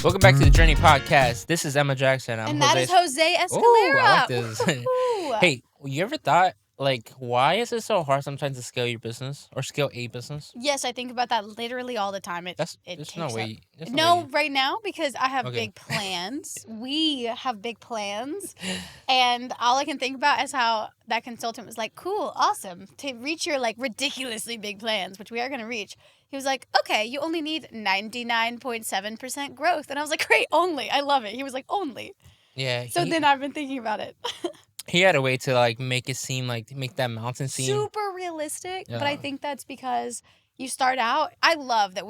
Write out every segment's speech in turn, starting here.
Welcome back to the Journey Podcast. This is Emma Jackson. And that is Jose Escalera. Ooh, I like this. Hey, you ever thought, why is it so hard sometimes to scale your business or scale a business? Yes, I think about that literally all the time. Right now, because I have big plans. We have big plans. And all I can think about is how that consultant was like, cool, awesome, to reach your ridiculously big plans, which we are going to reach. He was like, okay, you only need 99.7% growth. And I was like, great, only. I love it. He was like, only. Yeah. So then I've been thinking about it. He had a way to make it seem make that mountain seem super realistic. Yeah. But I think that's because you start out. I love that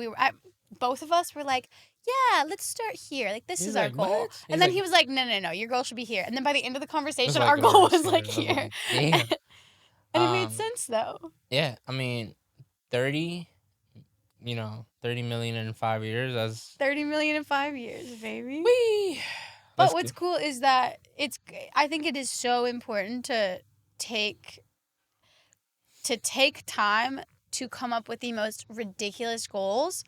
both of us were like, yeah, let's start here. This is our goal. And then he was like, no, your goal should be here. And then by the end of the conversation, our goal was here. Yeah. And it made sense though. Yeah, I mean, 30 million in 5 years. That's 30 million in 5 years, baby. Whee! But what's cool is that I think it is so important to take time to come up with the most ridiculous goals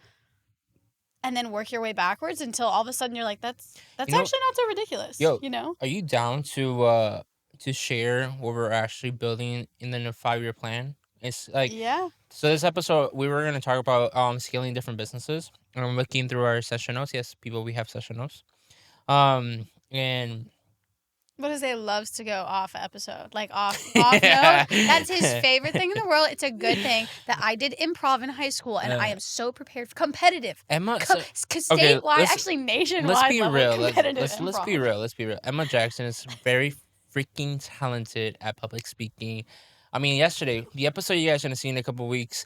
and then work your way backwards until all of a sudden you're like, that's actually not so ridiculous. Yo, are you down to share what we're actually building in the 5-year plan? It's yeah. So this episode, we were going to talk about scaling different businesses. And I'm looking through our session notes. Yes, people, we have session notes. And what does he loves to go off episode, off note. That's his favorite thing in the world. It's a good thing that I did improv in high school, and I am so prepared for competitive. Emma, statewide, actually nationwide. Let's be real. Let's be real. Emma Jackson is very freaking talented at public speaking. I mean, yesterday, the episode you guys are going to see in a couple weeks,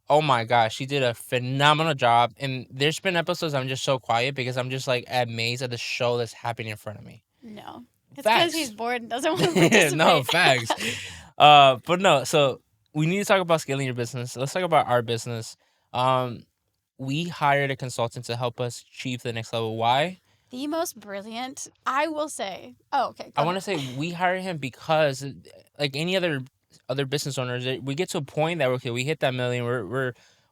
oh my gosh, she did a phenomenal job. And there's been episodes I'm just so quiet because I'm just amazed at the show that's happening in front of me. No. It's because he's bored and doesn't want to participate. No, facts. But no, so we need to talk about scaling your business. Let's talk about our business. We hired a consultant to help us achieve the next level. Why? The most brilliant, I will say. Oh, okay. I want to say we hired him because, like any other business owners, we get to a point that we hit that million.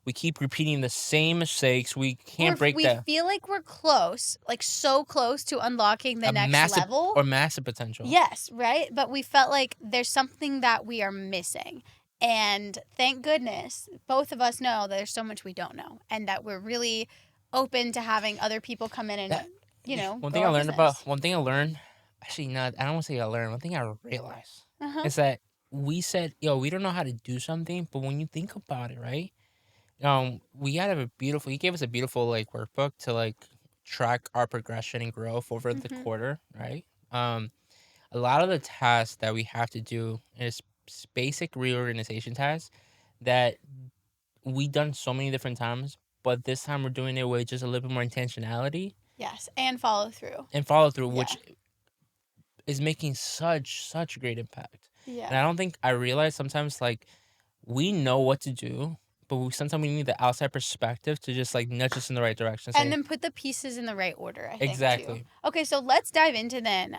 We keep repeating the same mistakes. We can't break that. We feel like we're close, so close to unlocking the next level or massive potential. Yes, right. But we felt like there's something that we are missing, and thank goodness both of us know that there's so much we don't know, and that we're really open to having other people come in and One thing I learned. Actually, not. I don't want to say I learned. One thing I realized is that we said, we don't know how to do something, but when you think about it, right? He gave us a beautiful workbook to track our progression and growth over the quarter, right? A lot of the tasks that we have to do is basic reorganization tasks that we've done so many different times, but this time we're doing it with just a little bit more intentionality. Yes, and follow through. Which is making such great impact. Yeah. And I don't think I realize sometimes we know what to do, but sometimes we need the outside perspective to just nudge us in the right direction. And then put the pieces in the right order, I think. Exactly. Too. Okay, so let's dive into then.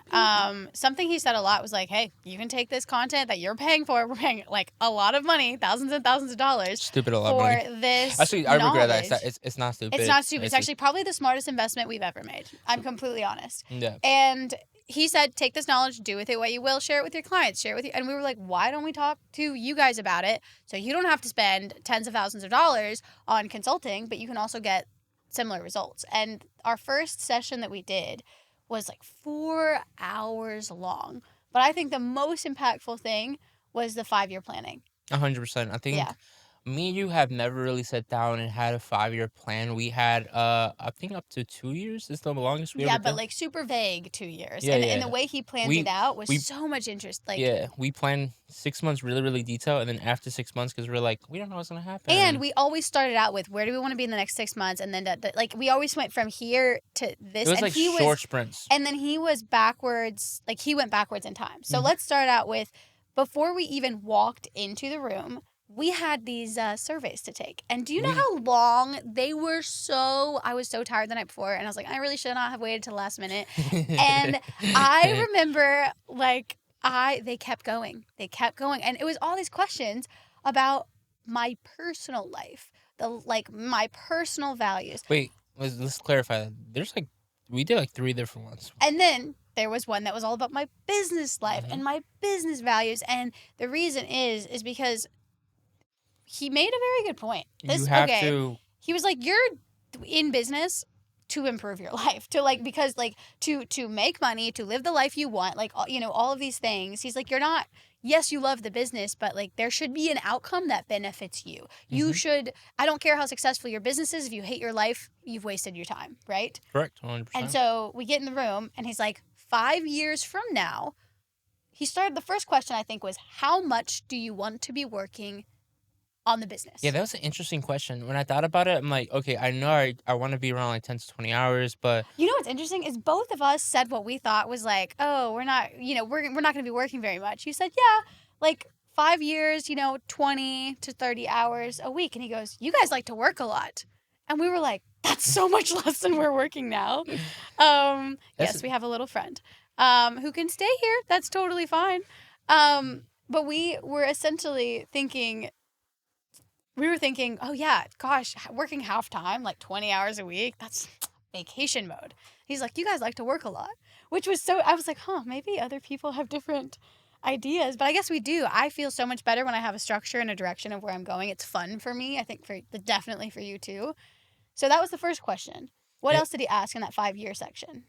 Something he said a lot was hey, you can take this content that you're paying for. We're paying a lot of money, thousands and thousands of dollars. Stupid a lot of money. For this Actually, I regret that. It's not stupid. It's not stupid. It's actually probably the smartest investment we've ever made. I'm completely honest. Yeah. And he said, take this knowledge, do with it what you will, share it with your clients, share it with you. And we were like, why don't we talk to you guys about it so you don't have to spend tens of thousands of dollars on consulting, but you can also get similar results. And our first session that we did was 4 hours long. But I think the most impactful thing was the 5-year planning. 100%. I think me and you have never really sat down and had a 5-year plan. We had, I think up to 2 years is the longest we ever done. But super vague 2 years. Yeah, and the way he planned it out was so much interest. We planned 6 months really, really detailed, and then after 6 months, because we're we don't know what's going to happen. And we always started out with, where do we want to be in the next 6 months? And then, we always went from here to this. It was short sprints. And then he was backwards, he went backwards in time. So let's start out with, before we even walked into the room, we had these surveys to take. And do you know how long they were? I was so tired the night before, and I was like, I really should not have waited till the last minute. And I remember, they kept going. And it was all these questions about my personal life, my personal values. Wait, let's clarify that. There's We did like 3 different ones. And then there was one that was all about my business life and my business values. And the reason is because he made a very good point. You have to. He was like, you're in business to improve your life, to like, because like to make money, to live the life you want, like, you know, all of these things. He's like, you're not, yes, you love the business, but like there should be an outcome that benefits you. You should, I don't care how successful your business is, if you hate your life, you've wasted your time, right? Correct, 100%. And so we get in the room and he's like, 5 years from now, he started, the first question I think was, how much do you want to be working on the business? Yeah, that was an interesting question. When I thought about it, I'm like, okay, I know I want to be around like 10 to 20 hours, but... You know what's interesting is both of us said what we thought was like, oh, we're not, you know, we're not going to be working very much. You said, yeah, like 5 years, you know, 20 to 30 hours a week. And he goes, you guys like to work a lot. And we were like, that's so much less than we're working now. Yes, we have a little friend who can stay here. That's totally fine. But we were essentially thinking... We were thinking, oh yeah, gosh, working half-time, like 20 hours a week, that's vacation mode. He's like, you guys like to work a lot, which was so, I was like, maybe other people have different ideas, but I guess we do. I feel so much better when I have a structure and a direction of where I'm going. It's fun for me. I think definitely for you too. So that was the first question. What else did he ask in that 5-year section?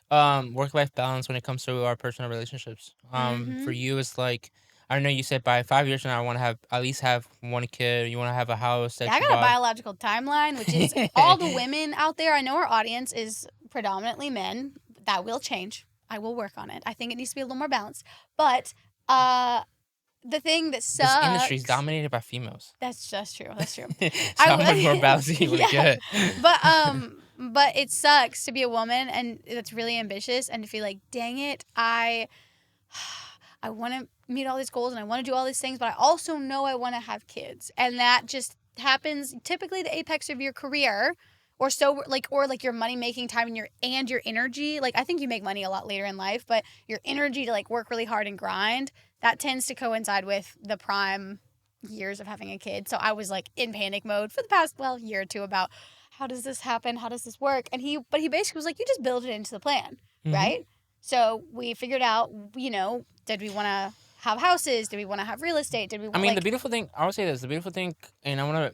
Work-life balance when it comes to our personal relationships. For you, it's like, I don't know, you said by 5 years from now, I want to have at least have one kid. You want to have a house. I got a biological timeline, which is all the women out there. I know our audience is predominantly men. That will change. I will work on it. I think it needs to be a little more balanced. But the thing that sucks... This industry is dominated by females. That's true. That's true. So how much more balance do you want to get? But it sucks to be a woman and that's really ambitious and to feel like, dang it, I want to meet all these goals and I want to do all these things, but I also know I want to have kids. And that just happens typically the apex of your career or your money making time and your energy. Like, I think you make money a lot later in life, but your energy to like work really hard and grind, that tends to coincide with the prime years of having a kid. So I was like in panic mode for the past, year or two about how does this happen? How does this work? And he basically was like, you just build it into the plan, right? So we figured out, you know, did we want to have houses? Did we want to have real estate? Did we want, the beautiful thing, I would say this, the beautiful thing, and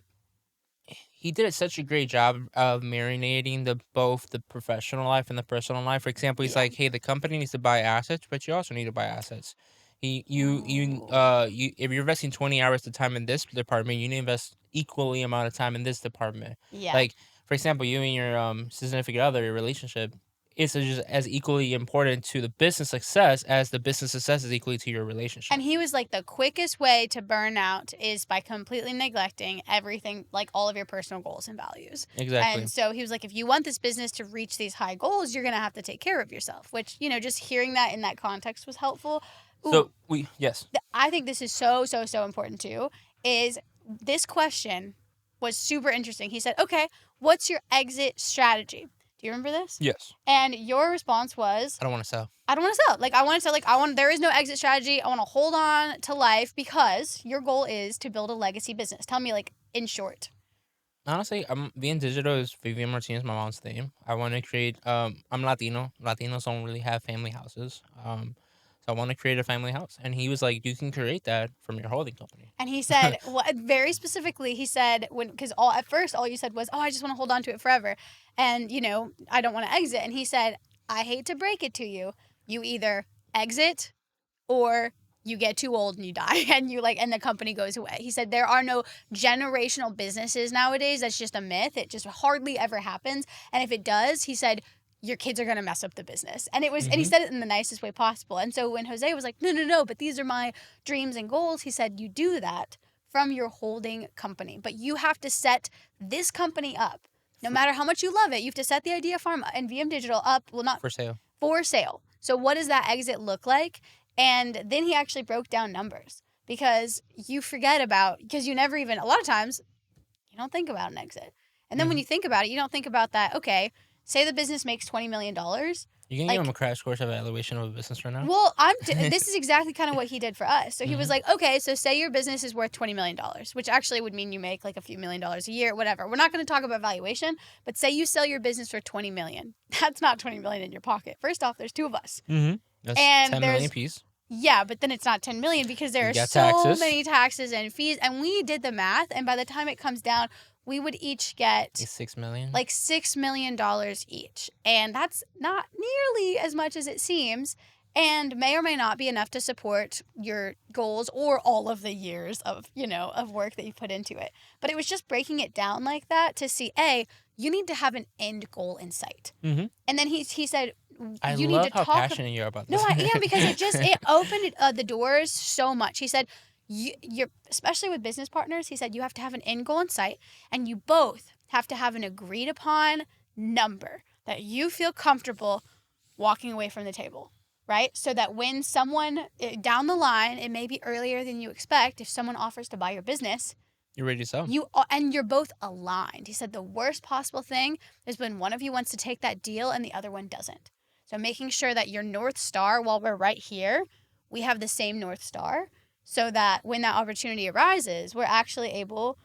he did such a great job of marinating both the professional life and the personal life. For example, he's like, hey, the company needs to buy assets, but you also need to buy assets. If you're investing 20 hours of time in this department, you need to invest equally amount of time in this department. Yeah. Like, for example, you and your significant other, your relationship, it's just as equally important to the business success as the business success is equally to your relationship. And he was like, the quickest way to burn out is by completely neglecting everything, like all of your personal goals and values. Exactly. And so he was like, if you want this business to reach these high goals, you're going to have to take care of yourself, which, you know, just hearing that in that context was helpful. Ooh, I think this is so, so, so important too, is this question was super interesting. He said, okay, what's your exit strategy? Do you remember this? Yes. And your response was, I don't want to sell. There is no exit strategy. I want to hold on to life because your goal is to build a legacy business. Tell me, like, in short. Honestly, being digital is Vivian Martinez, my mom's name. I want to create, I'm Latino. Latinos don't really have family houses. So I want to create a family house. And he was like, you can create that from your holding company. And he said, very specifically, he said, at first all you said was, I just want to hold on to it forever. And, you know, I don't want to exit. And he said, I hate to break it to you. You either exit or you get too old and you die and the company goes away. He said, there are no generational businesses nowadays. That's just a myth. It just hardly ever happens. And if it does, he said, your kids are going to mess up the business. And it was, and he said it in the nicest way possible. And so when Jose was like, no, but these are my dreams and goals, he said, you do that from your holding company, but you have to set this company up. No matter how much you love it, you have to set the Idea Farm and VM Digital up. Well, not for sale. So what does that exit look like? And then he actually broke down numbers because you forget because you never even, a lot of times you don't think about an exit. And then when you think about it, you don't think about that, okay, say the business makes $20 million. You can give him a crash course evaluation of a business right now? Well, this is exactly kind of what he did for us. So he was like, okay, so say your business is worth $20 million, which actually would mean you make like a few $1,000,000 a year, whatever. We're not going to talk about valuation, but say you sell your business for $20 million. That's not $20 million in your pocket. First off, there's two of us. That's $10 million piece. Yeah, but then it's not $10 million because there are so many taxes and fees. And we did the math, and by the time it comes down, we would each get $6 million. Like $6 million each. And that's not nearly as much as it seems, and may or may not be enough to support your goals or all of the years of, of work that you put into it. But it was just breaking it down like that to see, you need to have an end goal in sight. And then he said, I love how passionate you are about this. No, I am, because it opened the doors so much. He said, you're, especially with business partners, he said you have to have an end goal in sight, and you both have to have an agreed upon number that you feel comfortable walking away from the table, right? So that when someone down the line, it may be earlier than you expect, if someone offers to buy your business, you're ready to sell. And you're both aligned. He said the worst possible thing is when one of you wants to take that deal and the other one doesn't. So making sure that your North Star, while we're right here, we have the same North Star, so that when that opportunity arises, we're actually able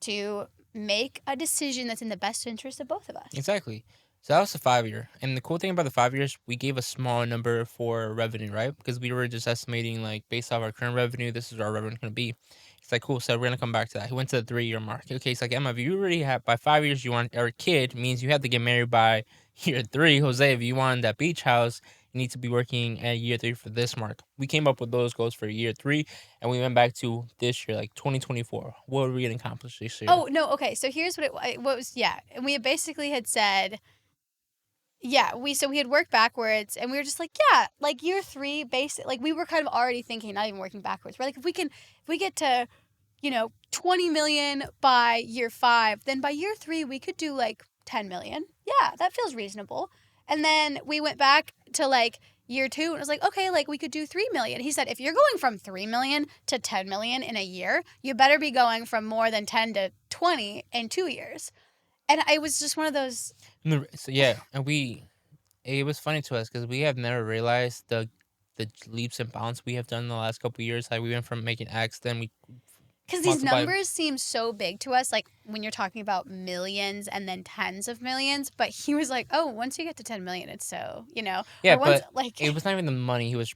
to make a decision that's in the best interest of both of us. Exactly. So that was the 5-year. And the cool thing about the 5 years, we gave a small number for revenue, right? Because we were just estimating, like, based off our current revenue, this is our revenue going to be. It's like, cool, so we're going to come back to that. He went to the 3-year mark. Okay, it's like, Emma, if you already have, by 5 years, you want, or a kid, means you have to get married by year 3. Jose, if you want that beach house, you need to be working at year 3 for this mark. We came up with those goals for year 3, and we went back to this year, like 2024. What are we going to accomplish this year? Oh, no, okay, so here's what was, and we basically had said, we had worked backwards, and we were just like, like year 3, like we were kind of already thinking, not even working backwards. We're like, if we get to, 20 million by year 5, then by year 3 we could do like 10 million. Yeah, that feels reasonable. And then we went back to like year 2, and it was like, okay, like we could do 3 million. He said, if you're going from 3 million to 10 million in a year, you better be going from more than 10 to 20 in 2 years. And it was just one of those. So yeah, and it was funny to us because we have never realized the leaps and bounds we have done in the last couple of years. Like we went from making X, then we. Because these numbers seem so big to us, like when you're talking about millions and then tens of millions. But he was like, "Oh, once you get to 10 million, it's so, Yeah, but like it was not even the money. He was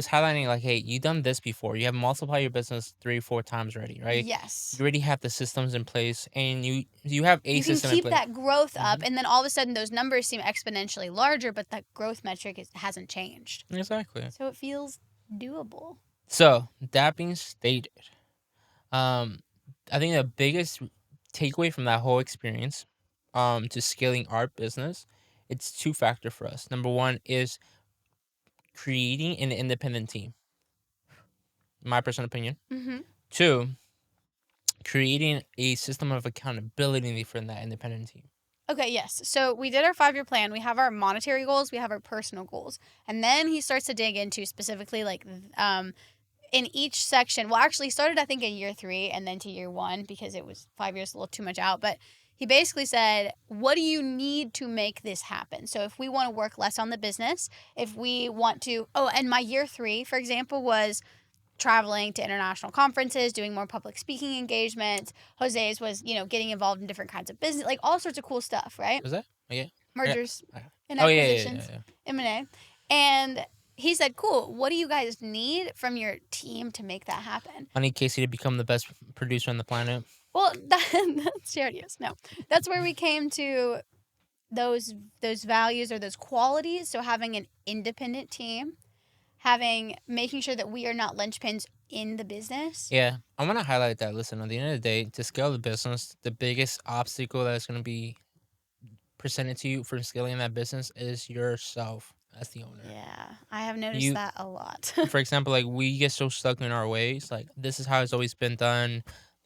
highlighting like, hey, you've done this before. You have multiplied your business 3-4 times already, right? Yes. You already have the systems in place, and you have a system in place. You can keep that growth up, and then all of a sudden those numbers seem exponentially larger, but that growth metric hasn't changed. Exactly. So it feels doable. So that being stated. I think the biggest takeaway from that whole experience, to scaling our business, it's 2-factor for us. Number 1 is creating an independent team. My personal opinion. 2, creating a system of accountability for that independent team. Okay, yes. So we did our 5-year plan. We have our monetary goals. We have our personal goals. And then he starts to dig into specifically like in each section. Well, actually, he started, I think, in year 3 and then to year 1 because it was 5 years a little too much out. But he basically said, what do you need to make this happen? So if we want to work less on the business, if we want to, and my year 3, for example, was traveling to international conferences, doing more public speaking engagements. Jose's was, getting involved in different kinds of business, like all sorts of cool stuff, right? Was that? Oh, yeah. Mergers and acquisitions, M&A. And he said, cool, what do you guys need from your team to make that happen? I need Casey to become the best producer on the planet. Well, she already is. No. That's where we came to those values or those qualities. So having an independent team, making sure that we are not linchpins in the business. Yeah, I want to highlight that. Listen, at the end of the day, to scale the business, the biggest obstacle that's going to be presented to you for scaling that business is yourself as the owner. Yeah, I have noticed that a lot. For example, like we get so stuck in our ways. Like this is how it's always been done.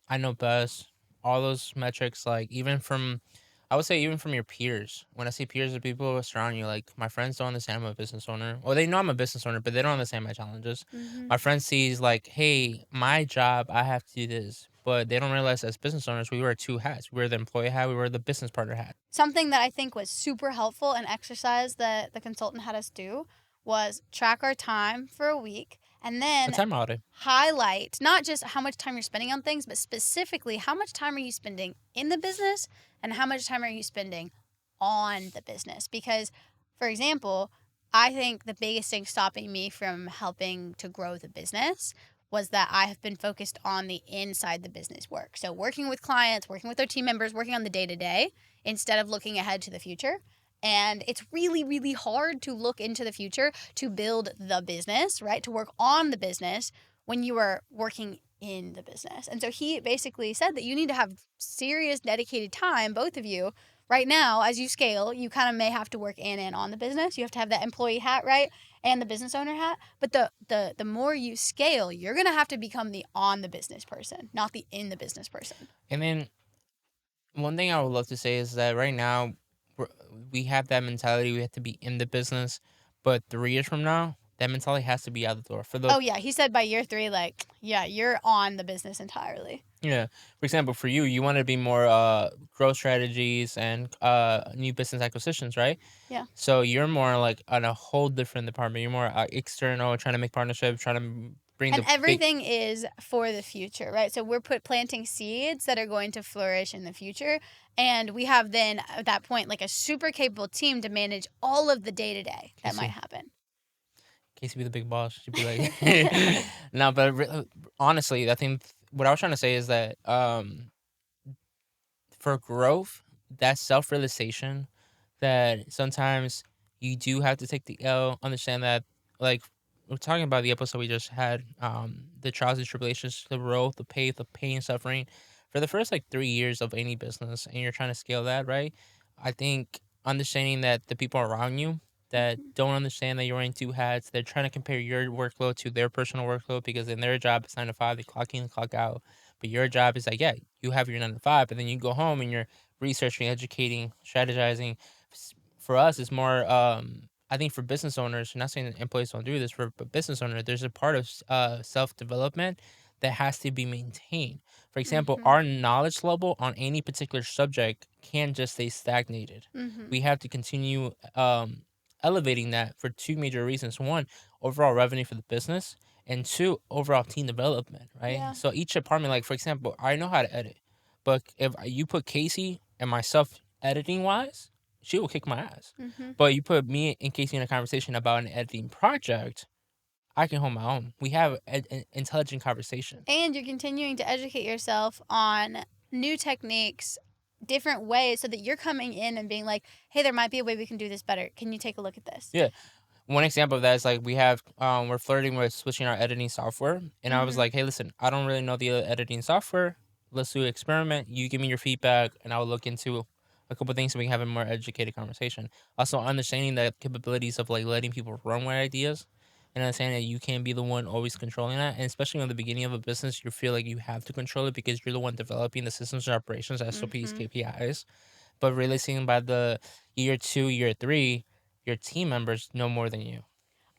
I know best. All those metrics, like I would say even from your peers. When I say peers, the people surround you, like my friends don't understand I'm a business owner. Or they know I'm a business owner, but they don't understand my challenges. My friend sees like, hey, my job, I have to do this. but they don't realize as business owners, we wear two hats. We wear the employee hat, we wear the business partner hat. Something that I think was super helpful, an exercise that the consultant had us do, was track our time for a week and then A time audit. highlight not just how much time you're spending on things, but specifically how much time are you spending in the business and how much time are you spending on the business. Because, for example, I think the biggest thing stopping me from helping to grow the business was that I have been focused on the inside the business work. So working with clients, working with their team members, working on the day-to-day instead of looking ahead to the future. And it's really, really hard to look into the future, to build the business, right? To work on the business when you are working in the business. And so he basically said that you need to have serious dedicated time, both of you. Right now, as you scale, you kind of may have to work in and on the business. You have to have that employee hat, right? And the business owner hat. But the more you scale, you're going to have to become the on the business person, not the in the business person. And then one thing I would love to say is that right now we have that mentality. We have to be in the business, but 3 years from now, that mentality has to be out the door. Oh yeah, he said by year 3, like, yeah, you're on the business entirely. Yeah. For example, for you, you want to be more growth strategies and new business acquisitions, right? Yeah. So you're more like on a whole different department. You're more external, trying to make partnerships, trying to bring And the everything is for the future, right? So we're planting seeds that are going to flourish in the future. And we have then at that point like a super capable team to manage all of the day-to-day that might happen. Casey be the big boss. She'd be like, no, but honestly, I think what I was trying to say is that for growth, that self realization that sometimes you do have to take the L, understand that, like, we're talking about the episode we just had, the trials and tribulations, the growth, the pain, suffering. For the first like 3 years of any business, and you're trying to scale that, right? I think understanding that the people around you that don't understand that you're wearing two hats, they're trying to compare your workload to their personal workload because in their job it's 9 to 5, they clock in, clock out. But your job is like, yeah, you have your 9 to 5, but then you go home and you're researching, educating, strategizing. For us, it's more. I think for business owners, I'm not saying that employees don't do this. For a business owner, there's a part of self development that has to be maintained. For example, our knowledge level on any particular subject can't just stay stagnated. We have to continue elevating that for two major reasons. One, overall revenue for the business, and two, overall team development, right? Yeah. So each department, like for example, I know how to edit, but if you put Casey and myself editing wise, she will kick my ass. But you put me and Casey in a conversation about an editing project, I can hold my own. We have an intelligent conversation. And you're continuing to educate yourself on new techniques, different ways, so that you're coming in and being like, hey, there might be a way we can do this better. Can you take a look at this? Yeah. One example of that is like we have we're flirting with switching our editing software, and I was like, hey, listen, I don't really know the editing software. Let's do an experiment. You give me your feedback, and I'll look into a couple things so we can have a more educated conversation. Also, understanding the capabilities of like letting people run with ideas, and understanding that you can't be the one always controlling that. And especially in the beginning of a business, you feel like you have to control it because you're the one developing the systems and operations, SOPs, KPIs. But realizing by the year 2, year 3, your team members know more than you.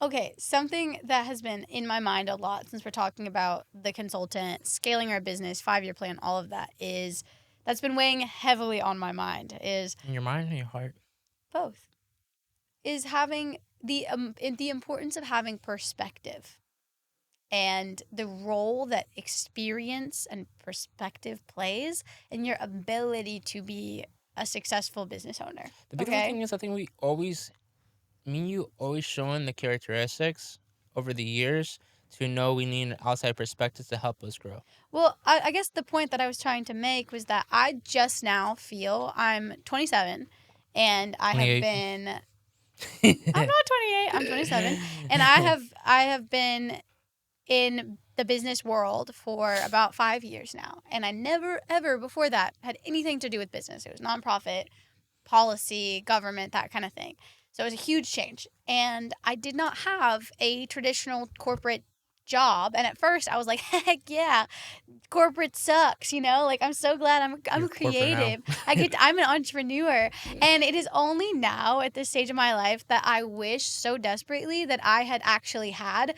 Okay, something that has been in my mind a lot since we're talking about the consultant, scaling our business, 5-year plan, all of that is that's been weighing heavily on my mind is In your mind or your heart? both. Is having the importance of having perspective and the role that experience and perspective plays in your ability to be a successful business owner. The beautiful thing is, I think me and you always showing the characteristics over the years to know we need an outside perspective to help us grow. Well, I guess the point that I was trying to make was that I just now feel I'm 27 and I have 28. been I'm not 28, I'm 27 and I have been in the business world for about 5 years now. And I never, ever before that had anything to do with business. It was nonprofit, policy, government, that kind of thing. So it was a huge change. And I did not have a traditional corporate job. And at first I was like, heck yeah, corporate sucks, you know? Like I'm so glad I'm creative. I'm an entrepreneur. And it is only now at this stage of my life that I wish so desperately that I had actually had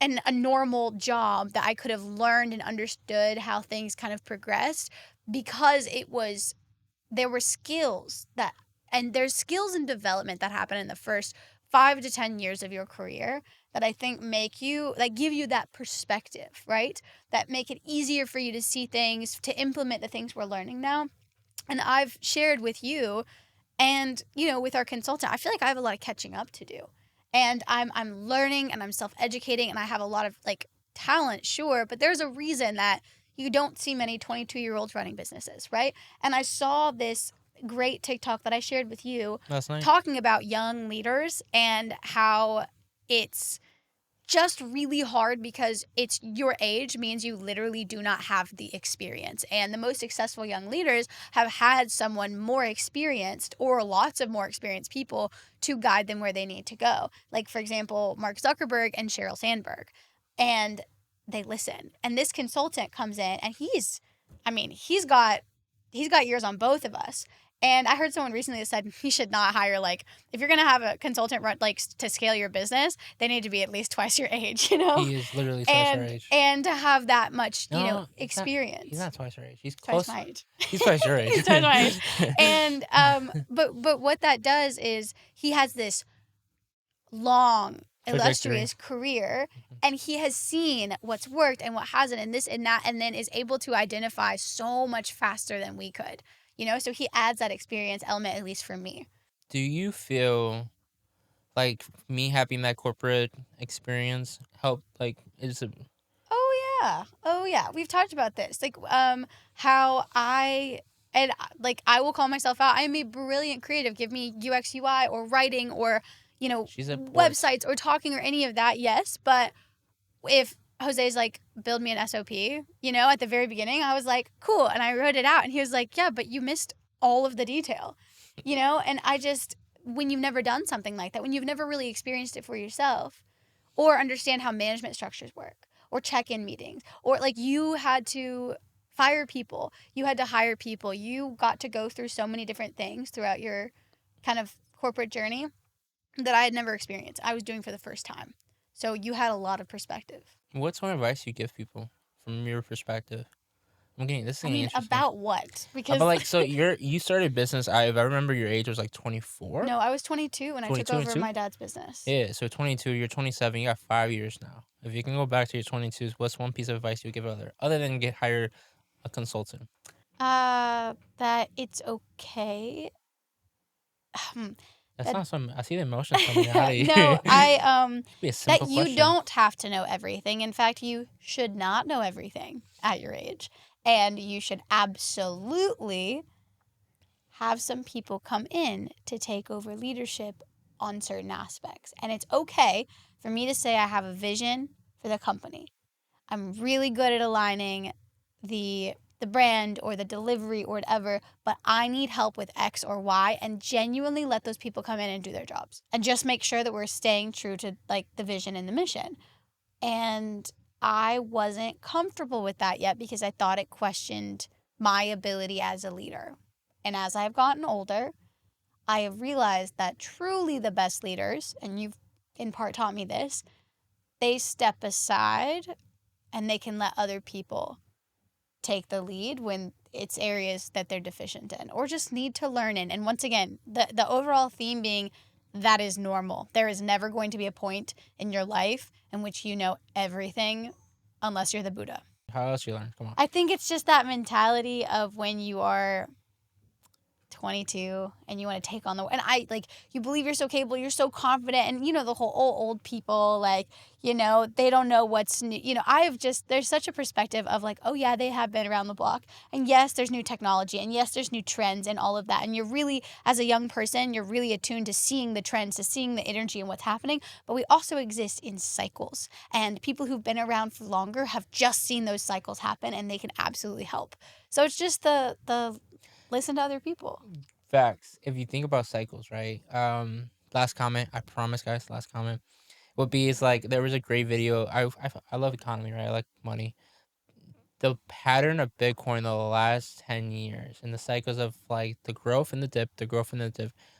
a normal job that I could have learned and understood how things kind of progressed, because there were skills and there's skills and development that happen in the first 5 to 10 years of your career that I think give you that perspective, right? That make it easier for you to see things, to implement the things we're learning now. And I've shared with you, and with our consultant, I feel like I have a lot of catching up to do. And I'm learning and I'm self-educating, and I have a lot of talent, sure, but there's a reason that you don't see many 22-year-olds running businesses, right? And I saw this great TikTok that I shared with you last night. talking about young leaders and how it's just really hard because it's your age means you literally do not have the experience. And the most successful young leaders have had someone more experienced or lots of more experienced people to guide them where they need to go. Like, for example, Mark Zuckerberg and Sheryl Sandberg. And they listen. And this consultant comes in and he's got years on both of us. And I heard someone recently that said you should not hire, if you're going to have a consultant run, to scale your business, they need to be at least twice your age, He is literally twice our age. And to have that much, No, experience. He's not twice our age. He's Twice close. my age. He's twice your age. He's twice my age. And, but what that does is he has this long, illustrious career, and he has seen what's worked and what hasn't, and this and that, and then is able to identify so much faster than we could. So he adds that experience element, at least for me. Do you feel like me having that corporate experience helped? Oh yeah, we've talked about this. How I will call myself out. I am a brilliant creative. Give me UX UI or writing or websites or talking or any of that. Yes, but if Jose's like, build me an SOP, at the very beginning, I was like, cool. And I wrote it out. And he was like, yeah, but you missed all of the detail, And when you've never done something like that, when you've never really experienced it for yourself or understand how management structures work or check-in meetings, or you had to fire people, you had to hire people, you got to go through so many different things throughout your kind of corporate journey that I had never experienced. I was doing for the first time. So you had a lot of perspective. What's one advice you give people from your perspective? Interesting. About what? Because so you started business. I remember your age was like 24. No, I was 22 when I took over my dad's business. Yeah, so 22. You're 27. You got 5 years now. If you can go back to your 22s, what's one piece of advice you would give other than hire a consultant? That it's okay. That's not some. I see the emotions coming out of you. No, that you don't have to know everything. In fact, you should not know everything at your age. And you should absolutely have some people come in to take over leadership on certain aspects. And it's okay for me to say I have a vision for the company. I'm really good at aligning the brand or the delivery or whatever, but I need help with X or Y, and genuinely let those people come in and do their jobs and just make sure that we're staying true to the vision and the mission. And I wasn't comfortable with that yet because I thought it questioned my ability as a leader. And as I've gotten older, I have realized that truly the best leaders, and you've in part taught me this, they step aside and they can let other people take the lead when it's areas that they're deficient in or just need to learn in. And once again, the overall theme being that is normal. There is never going to be a point in your life in which you know everything unless you're the Buddha. How else you learn? Come on. I think it's just that mentality of when you are 22 and you want to take on the, and you believe you're so capable, you're so confident, and the whole old people, they don't know what's new. There's such a perspective of oh yeah, they have been around the block, and yes, there's new technology, and yes, there's new trends and all of that, and you're really, as a young person, you're really attuned to seeing the trends, to seeing the energy and what's happening. But we also exist in cycles, and people who've been around for longer have just seen those cycles happen, and they can absolutely help. So it's just the listen to other people. Facts. If you think about cycles, right? Last comment. I promise, guys. Last comment would be is there was a great video. I love economy, right? I like money. The pattern of Bitcoin the last 10 years and the cycles of the growth and the dip,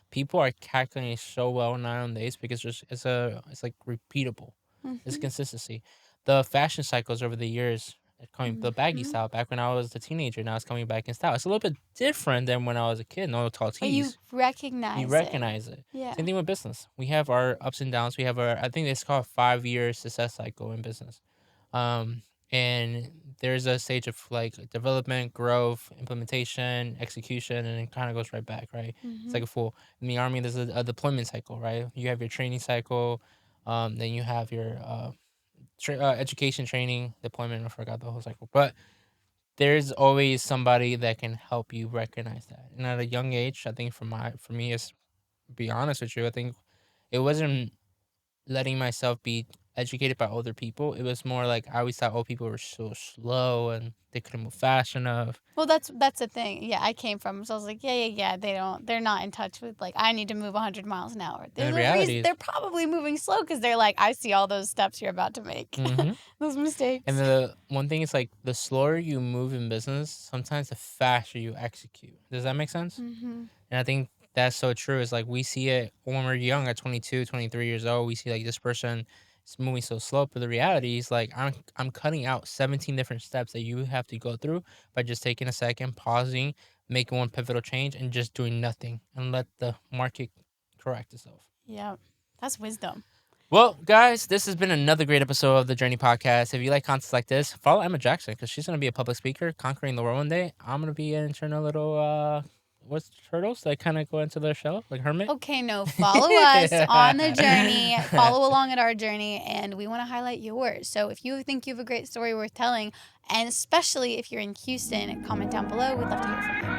people are calculating so well nowadays because it's repeatable. It's consistency. The fashion cycles over the years coming, the baggy style. Back when I was a teenager, now it's coming back in style. It's a little bit different than when I was a kid. No tall But you tees. You recognize it. recognize it. Yeah. Same thing with business. We have our ups and downs. We have our, I think it's called 5 year success cycle in business. Um, and there's a stage of like development, growth, implementation, execution, and it kind of goes right back, right? It's like a full. In the army, there's a deployment cycle, right? You have your training cycle, then you have your education, training, deployment. I forgot the whole cycle, but there's always somebody that can help you recognize that. And at a young age, I think for me, is be honest with you, I think it wasn't letting myself be educated by older people. It was more like I always thought old people were so slow and they couldn't move fast enough. Well, that's the thing. Yeah, I came from, so I was like, yeah. They're not in touch with like I need to move 100 miles an hour. And There's the a reason reality is, they're probably moving slow because they're like, I see all those steps you're about to make, those mistakes. And the one thing is like the slower you move in business, sometimes the faster you execute. Does that make sense? And I think that's so true. It's like we see it when we're young at 22, 23 years old. We see like this person is moving so slow. But the reality is like I'm cutting out 17 different steps that you have to go through by just taking a second, pausing, making one pivotal change, and just doing nothing and let the market correct itself. Yeah, that's wisdom. Well, guys, this has been another great episode of the Journey Podcast. If you like content like this, follow Emma Jackson because she's going to be a public speaker conquering the world one day. I'm going to be an internal little, what's turtles that kind of go into their shell, like hermit? Okay, no, follow us on the journey. Follow along at our journey, and we want to highlight yours. So if you think you have a great story worth telling, and especially if you're in Houston, comment down below. We'd love to hear from you.